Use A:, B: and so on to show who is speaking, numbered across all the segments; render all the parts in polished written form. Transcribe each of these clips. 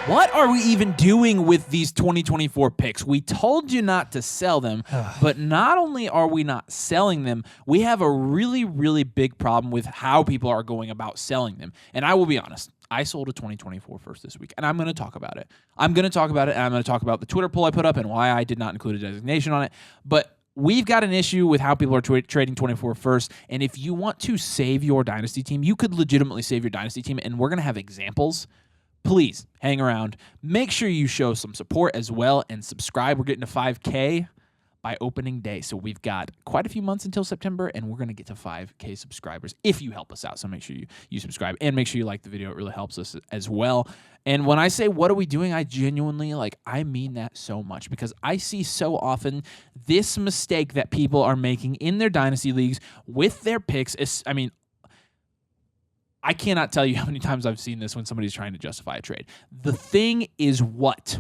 A: What are we even doing with these 2024 picks? We told you not to sell them, but not only are we not selling them, we have a really, really big problem with how people are going about selling them. And I will be honest, I sold a 2024 first this week, and I'm going to talk about it. I'm going to talk about it, and I'm going to talk about the Twitter poll I put up and why I did not include a designation on it. But we've got an issue with how people are trading 24 first, and if you want to save your dynasty team, you could legitimately save your dynasty team, and we're going to have examples. Please hang around. Make sure you show some support as well and subscribe. We're getting to 5K by opening day. So we've got quite a few months until September, and we're going to get to 5K subscribers if you help us out. So make sure you subscribe and make sure you like the video. It really helps us as well. And when I say, what are we doing? I genuinely, I mean that so much because I see so often this mistake that people are making in their dynasty leagues with their picks. I cannot tell you how many times I've seen this when somebody's trying to justify a trade. The thing is what?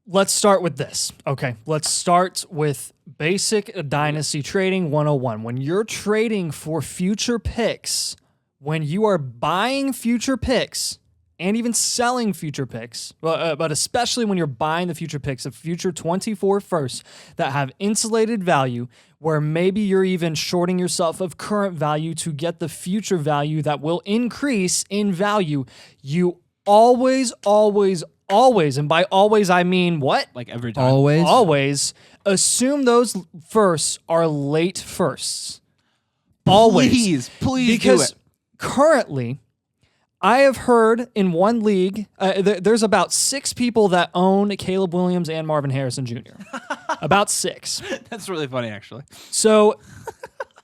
B: Let's start with this. Okay, let's start with basic Dynasty Trading 101. When you're trading for future picks, when you are buying future picks and even selling future picks, but especially when you're buying the future picks of future 24 firsts that have insulated value, where maybe you're even shorting yourself of current value to get the future value that will increase in value, you always, and by always I mean what?
A: Like every time.
B: Always assume those firsts are late firsts. Always.
A: Please
B: because
A: do it.
B: Currently, I have heard in one league, there's about 6 people that own Caleb Williams and Marvin Harrison Jr. About 6.
A: That's really funny, actually.
B: So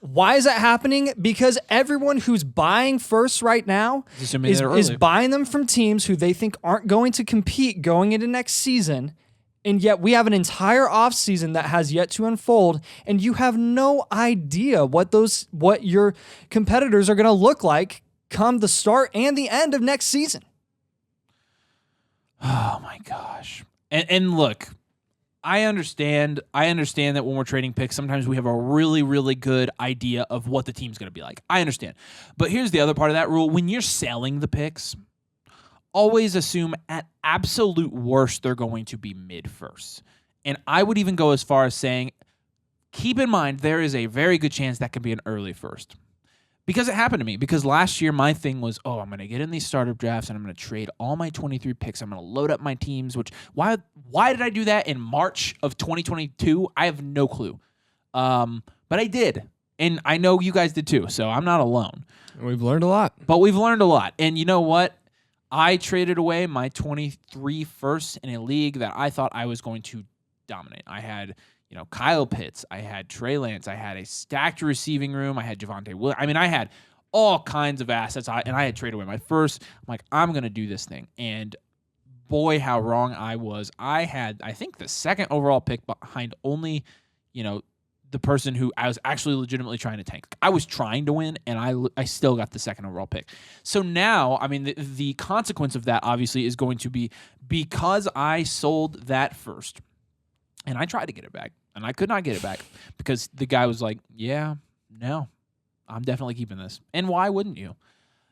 B: why is that happening? Because everyone who's buying first right now is buying them from teams who they think aren't going to compete going into next season. And yet we have an entire offseason that has yet to unfold, and you have no idea what your competitors are going to look like come the start and the end of next season.
A: Oh my gosh. And look, I understand that when we're trading picks, sometimes we have a really, really good idea of what the team's going to be like. I understand. But here's the other part of that rule. When you're selling the picks, always assume at absolute worst they're going to be mid-first. And I would even go as far as saying, keep in mind there is a very good chance that could be an early first. Because it happened to me. Because last year, my thing was, I'm going to get in these startup drafts, and I'm going to trade all my 23 picks. I'm going to load up my teams, which, why did I do that in March of 2022? I have no clue. But I did. And I know you guys did too, so I'm not alone.
C: We've learned a lot.
A: But we've learned a lot. And you know what? I traded away my 23 firsts in a league that I thought I was going to dominate. I had Kyle Pitts, I had Trey Lance, I had a stacked receiving room, I had Javonte Williams. I had all kinds of assets, and I had traded away my first. I'm like, I'm going to do this thing. And boy, how wrong I was. I had, I think, the second overall pick behind only, the person who I was actually legitimately trying to tank. I was trying to win, and I still got the second overall pick. So now, the consequence of that, obviously, is going to be because I sold that first, and I tried to get it back, and I could not get it back because the guy was like, yeah, no, I'm definitely keeping this. And why wouldn't you?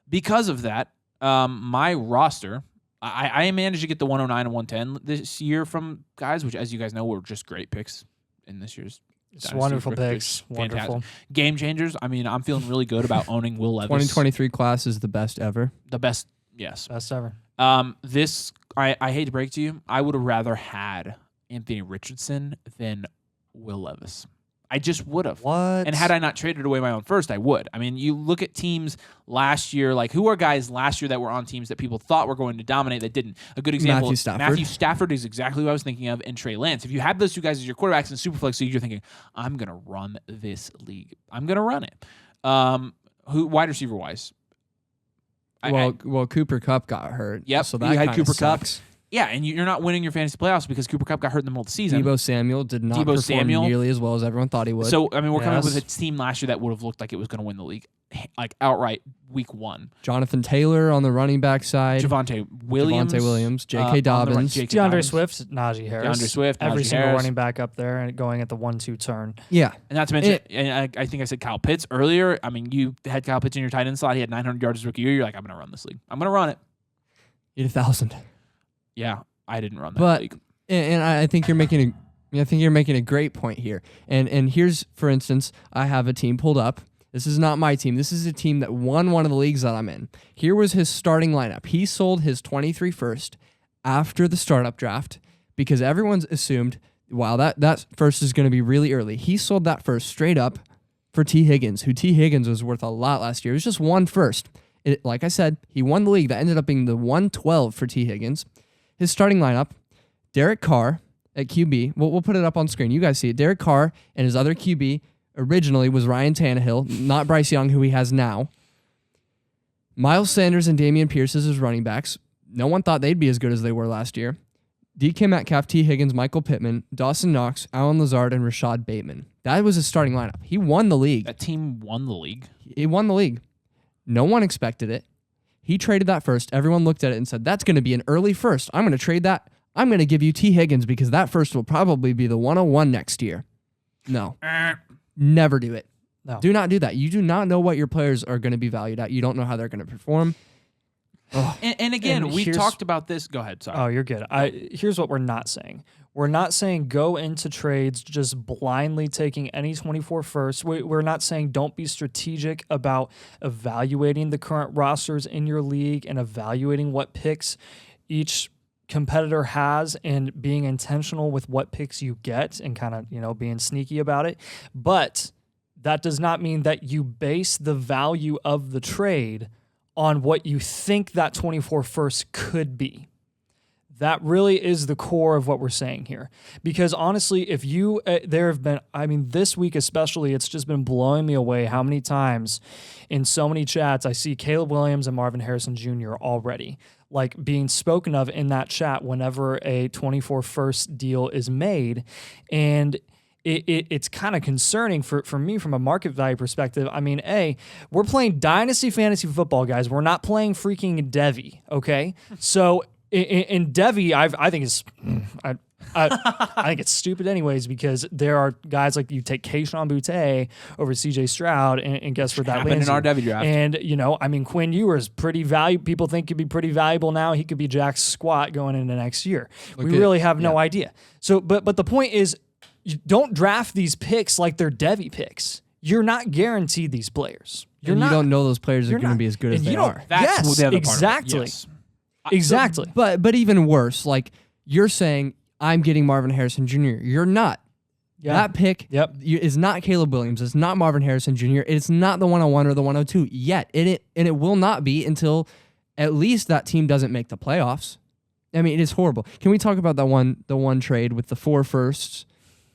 A: Because of that, my roster, I managed to get the 109 and 110 this year from guys, which, as you guys know, were just great picks in this year's
B: It's wonderful picks.
A: Fantastic.
B: Wonderful.
A: Game changers. I'm feeling really good about owning Will Levis.
C: 2023 class is the best ever.
A: The best, yes.
B: Best ever.
A: I hate to break to you, I would have rather had Anthony Richardson than Will Levis. I just would have.
B: What?
A: And had I not traded away my own first, I would. You look at teams last year, like who are guys last year that were on teams that people thought were going to dominate that didn't? A good example, Matthew Stafford is exactly what I was thinking of, and Trey Lance. If you have those two guys as your quarterbacks in Superflex league, you're thinking, I'm going to run this league. I'm going to run it. Who wide receiver wise?
C: Well, Cooper Kupp got hurt.
A: Yep,
C: so that
A: you had Cooper
C: sucks.
A: Kupp. Yeah, and you're not winning your fantasy playoffs because Cooper Kupp got hurt in the middle of the season.
C: Deebo Samuel did not perform nearly as well as everyone thought he would.
A: So, we're coming up with a team last year that would have looked like it was going to win the league, like outright week 1.
C: Jonathan Taylor on the running back side.
A: Javonte Williams.
C: J.K. Dobbins.
B: DeAndre Swift, Najee Harris.
A: DeAndre Swift,
B: every
A: Najee
B: single
A: Harris.
B: running back up there and going at the 1-2 turn.
C: Yeah.
A: And not to mention, and I think I said Kyle Pitts earlier. You had Kyle Pitts in your tight end slot. He had 900 yards his rookie year. You're like, I'm going to run this league. I'm going to run it.
C: You had 1,000.
A: Yeah, I didn't run that
C: But
A: league.
C: and I think you're making a great point here. And here's, for instance, I have a team pulled up. This is not my team. This is a team that won one of the leagues that I'm in. Here was his starting lineup. He sold his 23 first after the startup draft because everyone's assumed, wow, that first is going to be really early. He sold that first straight up for T. Higgins, who T. Higgins was worth a lot last year. It was just one first. Like I said, he won the league. That ended up being the 112 for T. Higgins. His starting lineup, Derek Carr at QB. We'll put it up on screen. You guys see it. Derek Carr and his other QB originally was Ryan Tannehill, not Bryce Young, who he has now. Miles Sanders and Dameon Pierce as his running backs. No one thought they'd be as good as they were last year. DK Metcalf, T. Higgins, Michael Pittman, Dawson Knox, Alan Lazard, and Rashad Bateman. That was his starting lineup. He won the league.
A: That team won the league.
C: He won the league. No one expected it. He traded that first. Everyone looked at it and said, that's going to be an early first. I'm going to trade that. I'm going to give you T. Higgins because that first will probably be the 101 next year. No. Never do it.
B: No.
C: Do not do that. You do not know what your players are going to be valued at. You don't know how they're going to perform.
A: And again,
B: And
A: we've
B: here's-
A: talked about this. Go ahead. Sorry.
B: Oh, you're good. Here's what we're not saying. We're not saying go into trades just blindly taking any 24 first. We're not saying don't be strategic about evaluating the current rosters in your league and evaluating what picks each competitor has and being intentional with what picks you get and kind of, being sneaky about it. But that does not mean that you base the value of the trade on what you think that 24 first could be. That really is the core of what we're saying here. Because honestly, if you, there have been, this week especially, it's just been blowing me away how many times in so many chats I see Caleb Williams and Marvin Harrison Jr. already being spoken of in that chat whenever a 24 first deal is made. And it's kind of concerning for me from a market value perspective. We're playing Dynasty Fantasy Football, guys. We're not playing freaking Devi, okay? So in Devi, I think it's stupid anyways because there are guys like you take Keyshawn Boutte over C.J. Stroud and guess where that
A: Happened
B: lands
A: in our
B: you.
A: Devi draft.
B: And Quinn Ewers pretty valuable. People think could be pretty valuable now. He could be Jack's squat going into next year. We really have no idea. So, but the point is, you don't draft these picks like they're Devi picks. You're not guaranteed these players.
C: You don't know those players are going to be as good as they are.
A: That's the other
B: exactly.
A: part of it. Yes.
B: Exactly.
C: But even worse, you're saying I'm getting Marvin Harrison Jr. You're not.
B: Yeah.
C: That pick is not Caleb Williams. It's not Marvin Harrison Jr. It's not the 101 or the 102 yet. And it will not be until at least that team doesn't make the playoffs. It is horrible. Can we talk about the one trade with the 4 firsts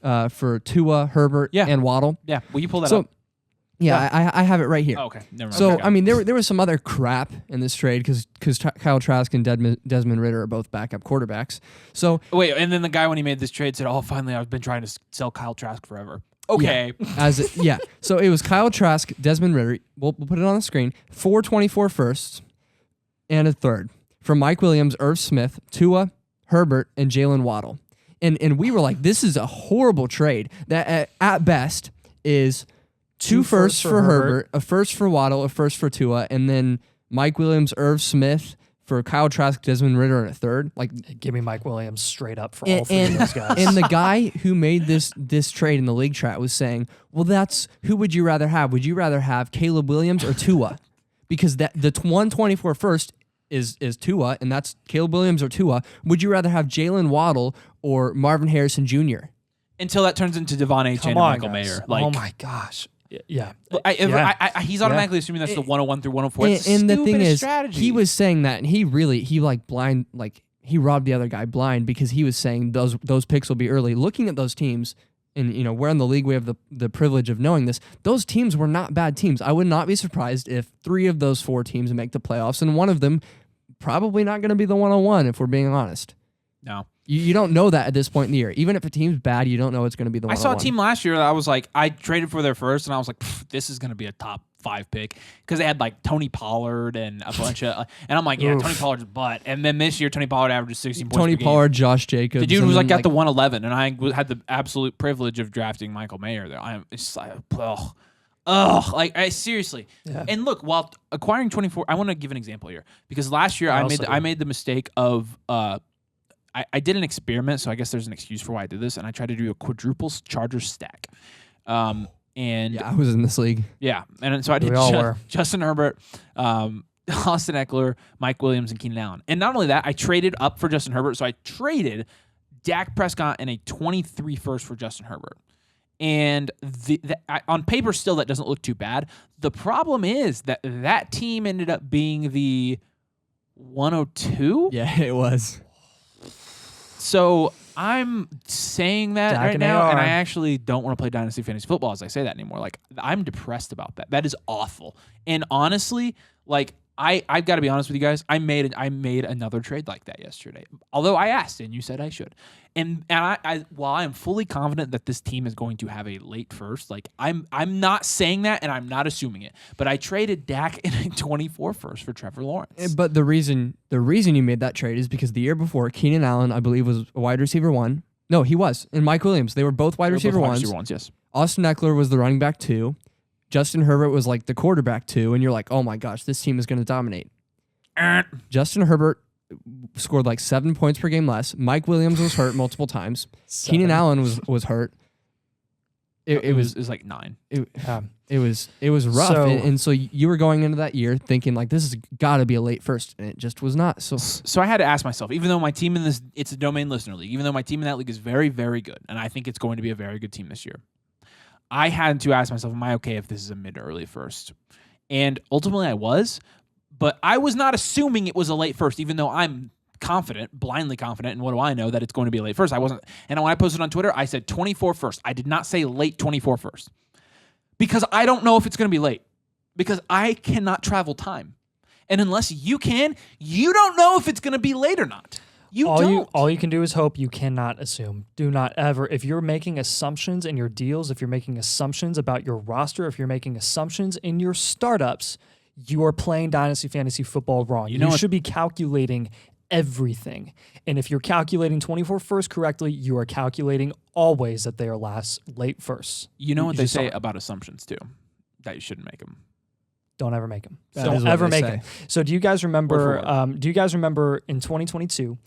C: for Tua, Herbert, and Waddle?
A: Yeah. Will you pull that up?
C: Yeah, I have it right here.
A: Oh, okay. Never mind.
C: So,
A: Okay.
C: there was some other crap in this trade because Kyle Trask and Desmond Ridder are both backup quarterbacks. So
A: Wait, and then the guy when he made this trade said, "Oh, finally, I've been trying to sell Kyle Trask forever." Okay.
C: So it was Kyle Trask, Desmond Ridder. We'll put it on the screen. 424 firsts and a third from Mike Williams, Irv Smith, Tua, Herbert, and Jalen Waddle. And we were like, this is a horrible trade that at best is 2 firsts for Herbert, a first for Waddle, a first for Tua, and then Mike Williams, Irv Smith for Kyle Trask, Desmond Ridder, and a third.
B: Give me Mike Williams straight up for all three of those guys.
C: And the guy who made this trade in the league chat was saying, well, that's who would you rather have? Would you rather have Caleb Williams or Tua? Because the 124 first is Tua, and that's Caleb Williams or Tua. Would you rather have Jalen Waddle or Marvin Harrison Jr.?
A: Until that turns into Devon A. Chain and Michael Mayer.
B: Oh my gosh. Yeah.
A: He's automatically assuming that's the 101 through 104. It's
C: and the thing is,
A: strategy.
C: he was saying that, and he robbed the other guy blind because he was saying those picks will be early. Looking at those teams, and we're in the league, we have the privilege of knowing this. Those teams were not bad teams. I would not be surprised if 3 of those 4 teams make the playoffs, and one of them probably not going to be the 101 if we're being honest.
A: No.
C: You don't know that at this point in the year. Even if a team's bad, you don't know it's going to be the 101.
A: I saw a team last year that I was like, I traded for their first, and I was like, this is going to be a top 5 pick because they had Tony Pollard and a bunch of, and I'm like, yeah, Tony Pollard's butt. And then this year, Tony Pollard averages 16 points
C: Tony
A: per game.
C: Pollard, Josh Jacobs.
A: The dude was at the 111, and I had the absolute privilege of drafting Michael Mayer there. It's like, ugh. Ugh, like I seriously.
B: Yeah.
A: And look, while acquiring 24, I want to give an example here because last year I made the mistake of I did an experiment, so I guess there's an excuse for why I did this, and I tried to do a quadruple Chargers stack. And
C: Yeah, I was in this league.
A: yeah, and so I did
B: We all were.
A: Justin Herbert, Austin Eckler, Mike Williams, and Keenan Allen. And not only that, I traded up for Justin Herbert, so I traded Dak Prescott and a 23 first for Justin Herbert. And on paper, still, that doesn't look too bad. The problem is that team ended up being the 102.
C: Yeah, it was.
A: So I'm saying that
B: Dak
A: right
B: and
A: now,
B: AR.
A: and I actually don't want to play Dynasty Fantasy Football as I say that anymore. Like, I'm depressed about that. That is awful. And honestly, like, I've got to be honest with you guys. I made another trade like that yesterday. Although I asked, and you said I should. And I while I am fully confident that this team is going to have a late first, like I'm not saying that, and I'm not assuming it. But I traded Dak in a 24 first for Trevor Lawrence.
C: But the reason you made that trade is because the year before, Keenan Allen, I believe, was a wide receiver 1. No, he was. And Mike Williams, they were both wide receiver ones.
A: Yes.
C: Austin Eckler was the running back 2. Justin Herbert was like the quarterback 2, and you're like, oh my gosh, this team is going to dominate. Justin Herbert scored like 7 points per game less. Mike Williams was hurt multiple times. Keenan Allen was hurt. It was
A: like 9.
C: It was rough,
B: So-
C: and so you were going into that year thinking like this has got to be a late first, and it just was not. So
A: I had to ask myself, even though my team it's a domain listener league, even though my team in that league is very, very good, and I think it's going to be a very good team this year, I had to ask myself, am I okay if this is a mid to early first? And ultimately I was, but I was not assuming it was a late first, even though I'm confident, blindly confident, and what do I know that it's going to be a late first? I wasn't, and when I posted on Twitter, I said 24 first. I did not say late 24 first. Because I don't know if it's going to be late. Because I cannot travel time. And unless you can, you don't know if it's going to be late or not.
B: All you can do is hope. You cannot assume. Do not ever. If you're making assumptions in your deals, if you're making assumptions about your roster, if you're making assumptions in your startups, you are playing Dynasty Fantasy Football wrong. You should be calculating everything. And if you're calculating 24 first correctly, you are calculating always that they are late first.
A: You know what they say about assumptions too, that you shouldn't make them.
B: Don't ever make them.
C: That is
B: Don't
C: what
B: ever
C: they
B: make
C: say.
B: them. So do you guys remember? Do you guys remember in 2022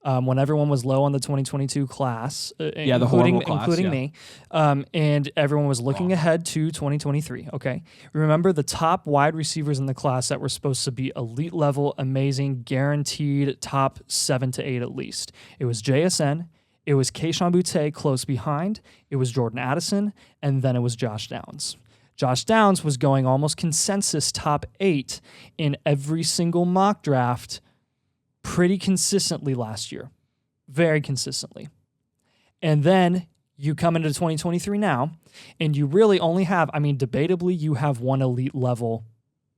B: when everyone was low on the 2022 class, including me, and everyone was looking ahead to 2023? Okay, remember the top wide receivers in the class that were supposed to be elite level, amazing, guaranteed top 7 to 8 at least. It was JSN. It was Kayshon Boutte close behind. It was Jordan Addison, and then it was Josh Downs. Josh Downs was going almost consensus top 8 in every single mock draft pretty consistently last year. Very consistently. And then you come into 2023 now, and you really only have, debatably, you have one elite level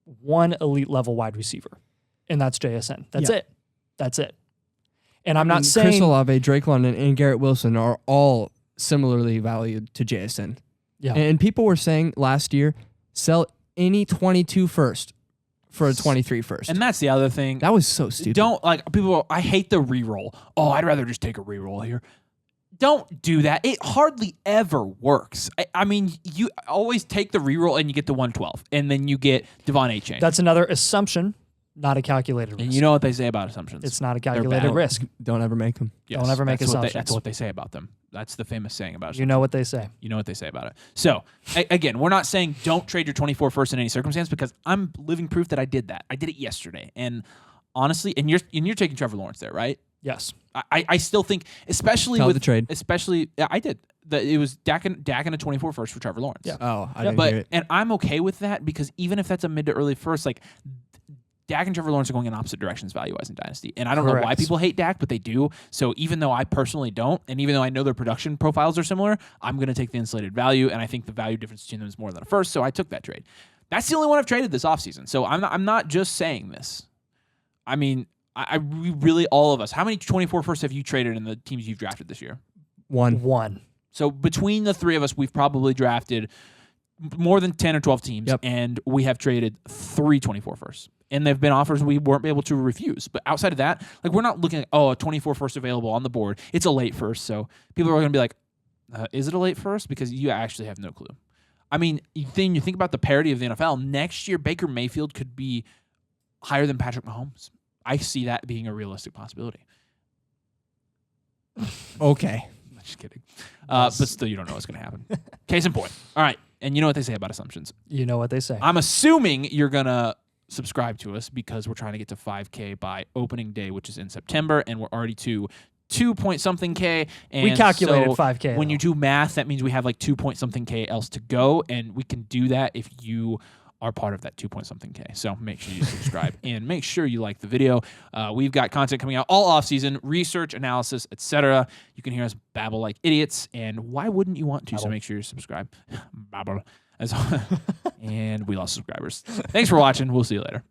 B: wide receiver, and that's JSN. That's it. And I'm not saying
C: Chris Olave, Drake London, and Garrett Wilson are all similarly valued to JSN.
B: Yeah.
C: And people were saying last year, sell any 22 first for a 23 first.
A: And that's the other thing.
C: That was so stupid.
A: I hate the reroll. Oh, I'd rather just take a reroll here. Don't do that. It hardly ever works. I mean, you always take the reroll and you get the 112, and then you get Devon A-Chain.
B: that's another assumption, not a calculated risk.
A: And you know what they say about assumptions.
B: It's not a calculated
A: bad.
B: risk.
C: Don't ever make them.
A: Yes,
B: Don't ever make assumptions.
A: That's what they say about them. That's the famous saying about assumptions.
B: You know what they say.
A: You know what they say about it. So, again, we're not saying don't trade your 24 first in any circumstance, because I'm living proof that I did that. I did it yesterday. And honestly, and you're taking Trevor Lawrence there, right?
B: Yes.
A: I still think, especially
C: Tell
A: with
C: the trade.
A: I did. It was Dak and a 24 first for Trevor Lawrence.
B: Yeah.
C: Oh, I didn't hear it.
A: And I'm okay with that, because even if that's a mid to early first, like Dak and Trevor Lawrence are going in opposite directions value-wise in Dynasty. And I don't know why
B: Correct.
A: people hate Dak, but they do. So even though I personally don't, and even though I know their production profiles are similar, I'm going to take the insulated value, and I think the value difference between them is more than a first, so I took that trade. That's the only one I've traded this offseason. So I'm not just saying this. I mean, we really, all of us, how many 24 firsts have you traded in the teams you've drafted this year?
B: One.
A: So between the three of us, we've probably drafted more than 10 or 12 teams, and we have traded 3 24 firsts. And they've been offers we weren't able to refuse. But outside of that, like, we're not looking at, a 24 first available on the board. It's a late first. So people are going to be like, is it a late first? Because you actually have no clue. I mean, you think about the parity of the NFL. Next year, Baker Mayfield could be higher than Patrick Mahomes. I see that being a realistic possibility.
C: Okay.
A: Just kidding. But still, you don't know what's going to happen. Case in point. All right. And you know what they say about assumptions.
B: You know what they say.
A: I'm assuming you're going to subscribe to us because we're trying to get to 5K by opening day, which is in September, and we're already to 2-point-something K. And
B: We calculated
A: so
B: 5K.
A: when you do math, that means we have like 2-point-something K else to go, and we can do that if you are part of that 2-point-something K. So make sure you subscribe and make sure you like the video. We've got content coming out all off season, research, analysis, etc. You can hear us babble like idiots, and why wouldn't you want to?
B: Babble.
A: So make sure you subscribe. Babble. And we lost subscribers. Thanks for watching. We'll see you later.